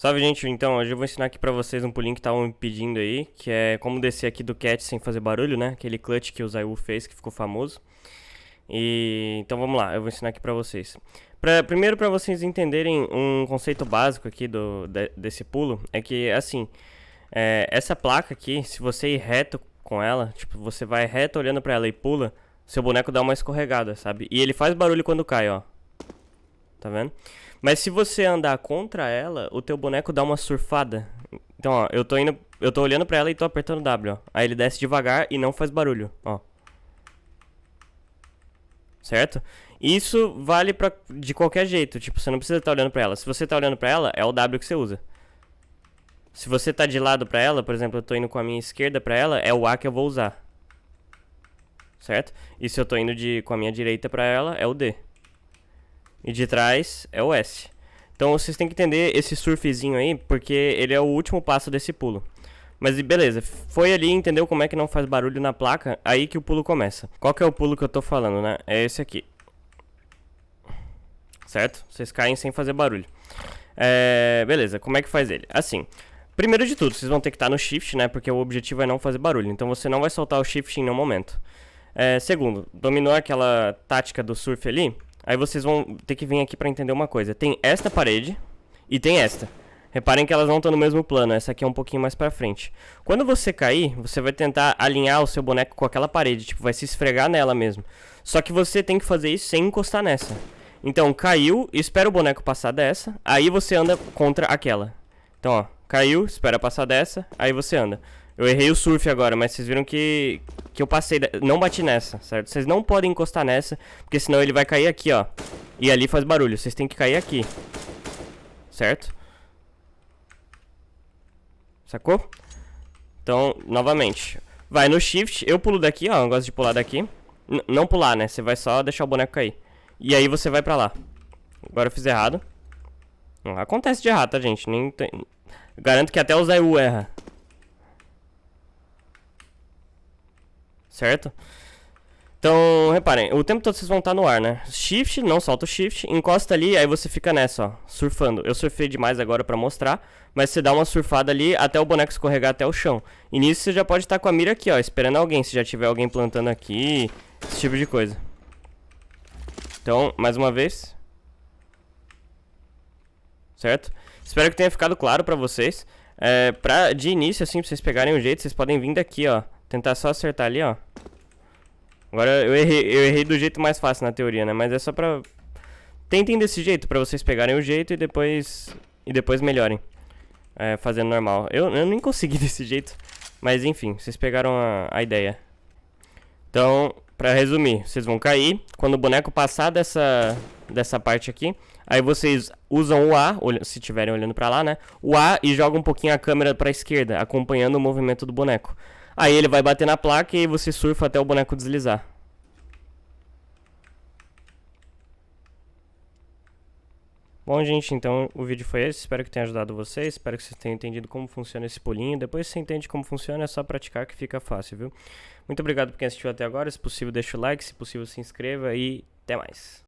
Salve, gente, então hoje eu vou ensinar aqui pra vocês um pulinho que estavam me pedindo aí, que é como descer aqui do catch sem fazer barulho, né? Aquele clutch que o Zaiwu fez, que ficou famoso. Então vamos lá, eu vou ensinar aqui pra vocês. Primeiro pra vocês entenderem um conceito básico aqui desse pulo, é que assim, essa placa aqui, se você ir reto com ela, tipo, você vai reto olhando pra ela e pula, seu boneco dá uma escorregada, sabe? E ele faz barulho quando cai, ó. Tá vendo? Mas se você andar contra ela, o teu boneco dá uma surfada. Então, ó, eu tô olhando pra ela e tô apertando W, ó. Aí ele desce devagar e não faz barulho, ó. Certo? Isso vale de qualquer jeito, tipo, você não precisa estar olhando pra ela. Se você tá olhando pra ela, é o W que você usa. Se você tá de lado pra ela, por exemplo, eu tô indo com a minha esquerda pra ela, é o A que eu vou usar. Certo? E se eu tô indo com a minha direita pra ela, é o D. E de trás é o S. Então vocês têm que entender esse surfzinho aí, porque ele é o último passo desse pulo. Mas beleza, foi ali, entendeu como é que não faz barulho na placa, aí que o pulo começa. Qual que é o pulo que eu tô falando, né? É esse aqui. Certo? Vocês caem sem fazer barulho. Beleza, como é que faz ele? Assim, primeiro de tudo, vocês vão ter que estar no shift, né? Porque o objetivo é não fazer barulho. Então você não vai soltar o shift em nenhum momento. Segundo, dominou aquela tática do surf ali? Aí vocês vão ter que vir aqui pra entender uma coisa. Tem esta parede e tem esta. Reparem que elas não estão no mesmo plano. Essa aqui é um pouquinho mais pra frente. Quando você cair, você vai tentar alinhar o seu boneco com aquela parede. Tipo, vai se esfregar nela mesmo. Só que você tem que fazer isso sem encostar nessa. Então, caiu, espera o boneco passar dessa. Aí você anda contra aquela. Então, ó, caiu, espera passar dessa. Aí você anda. Eu errei o surf agora, mas vocês viram que eu passei, não bati nessa, certo? Vocês não podem encostar nessa, porque senão ele vai cair aqui, ó. E ali faz barulho, vocês têm que cair aqui. Certo? Sacou? Então, novamente. Vai no shift, eu pulo daqui, ó, eu gosto de pular daqui. Não pular, né? Você vai só deixar o boneco cair. E aí você vai pra lá. Agora eu fiz errado. Não, acontece de errar, tá, gente? Garanto que até o Zaiwu erra. Certo? Então, reparem, o tempo todo vocês vão estar no ar, né? Shift, não solta o shift, encosta ali, aí você fica nessa, ó, surfando. Eu surfei demais agora pra mostrar, mas você dá uma surfada ali até o boneco escorregar até o chão. E nisso você já pode estar com a mira aqui, ó, esperando alguém, se já tiver alguém plantando aqui, esse tipo de coisa. Então, mais uma vez. Certo? Espero que tenha ficado claro pra vocês. De início, assim, pra vocês pegarem o jeito, vocês podem vir daqui, ó. Tentar só acertar ali, ó. Agora eu errei do jeito mais fácil na teoria, né? Mas é só pra... Tentem desse jeito, pra vocês pegarem o jeito e depois melhorem. Fazendo normal. Eu nem consegui desse jeito. Mas enfim, vocês pegaram a ideia. Então, pra resumir, vocês vão cair. Quando o boneco passar dessa parte aqui, aí vocês usam o A, se estiverem olhando pra lá, né? O A e jogam um pouquinho a câmera pra esquerda, acompanhando o movimento do boneco. Aí ele vai bater na placa e você surfa até o boneco deslizar. Bom, gente, então o vídeo foi esse. Espero que tenha ajudado vocês. Espero que vocês tenham entendido como funciona esse pulinho. Depois que você entende como funciona, é só praticar que fica fácil, viu? Muito obrigado por quem assistiu até agora. Se possível, deixa o like. Se possível, se inscreva e até mais.